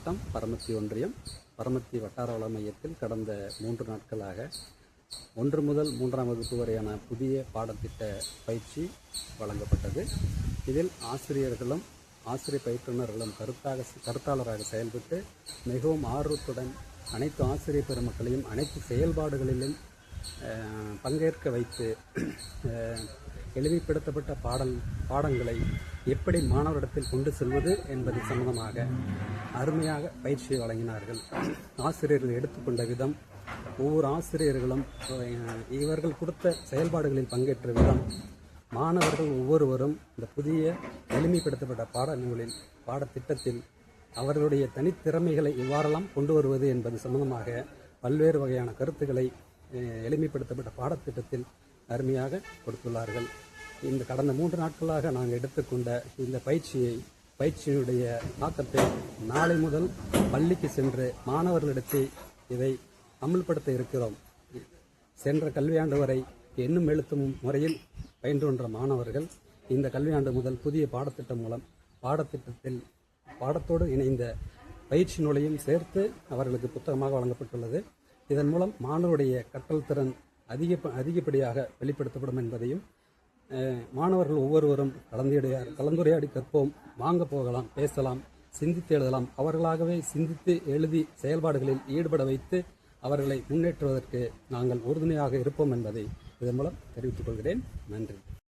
மாவட்டம் பரமத்தி ஒன்றியம் பரமத்தி வட்டார வள மையத்தில் கடந்த 3 நாட்களாக 1 முதல் 3ஆம் வகுப்பு வரையான புதிய பாடத்திட்ட பயிற்சி வழங்கப்பட்டது. இதில் ஆசிரியர்களும் ஆசிரியர் பயிற்றுனர்களும் கருத்தாளராக செயல்பட்டு மிகவும் ஆர்வத்துடன் அனைத்து ஆசிரியர் பெருமக்களையும் அனைத்து செயல்பாடுகளிலும் பங்கேற்க வைத்து எளிமைப்படுத்தப்பட்ட பாடங்களை எப்படி மாணவரிடத்தில் கொண்டு செல்வது என்பது சம்பந்தமாக அருமையாக பயிற்சியை வழங்கினார்கள். ஆசிரியர்கள் எடுத்துக்கொண்ட விதம், ஒவ்வொரு ஆசிரியர்களும் இவர்கள் கொடுத்த செயல்பாடுகளில் பங்கேற்ற விதம், மாணவர்கள் ஒவ்வொருவரும் இந்த புதிய எளிமைப்படுத்தப்பட்ட பாடத்திட்டத்தில் அவர்களுடைய தனித்திறமைகளை இவ்வாறெல்லாம் கொண்டு வருவது என்பது சம்பந்தமாக பல்வேறு வகையான கருத்துக்களை எளிமைப்படுத்தப்பட்ட பாடத்திட்டத்தில் அருமையாக கொடுத்துள்ளார்கள். இந்த கடந்த 3 நாட்களாக நாங்கள் எடுத்துக்கொண்ட இந்த பயிற்சியினுடைய தாக்கத்தை நாளை முதல் பள்ளிக்கு சென்று மாணவர்களிடத்தில் இதை அமல்படுத்த இருக்கிறோம். சென்ற கல்வியாண்டு வரை எண்ணும் எழுத்தும் முறையில் பயின்று வந்த மாணவர்கள் இந்த கல்வியாண்டு முதல் புதிய பாடத்திட்டம் மூலம் பாடத்தோடு இணைந்த பயிற்சி நூலையும் சேர்த்து அவர்களுக்கு புத்தகமாக வழங்கப்பட்டுள்ளது. இதன் மூலம் மாணவருடைய கற்றல் திறன் அதிகப்படியாக வெளிப்படுத்தப்படும் என்பதையும், மாணவர்கள் ஒவ்வொருவரும் கலந்துரையாடி கற்போம், வாங்க போகலாம், பேசலாம், சிந்தித்து எழுதலாம், அவர்களாகவே சிந்தித்து எழுதி செயல்பாடுகளில் ஈடுபட வைத்து அவர்களை முன்னேற்றுவதற்கு நாங்கள் உறுதுணையாக இருப்போம் என்பதை இதன் மூலம் தெரிவித்துக் கொள்கிறேன். நன்றி.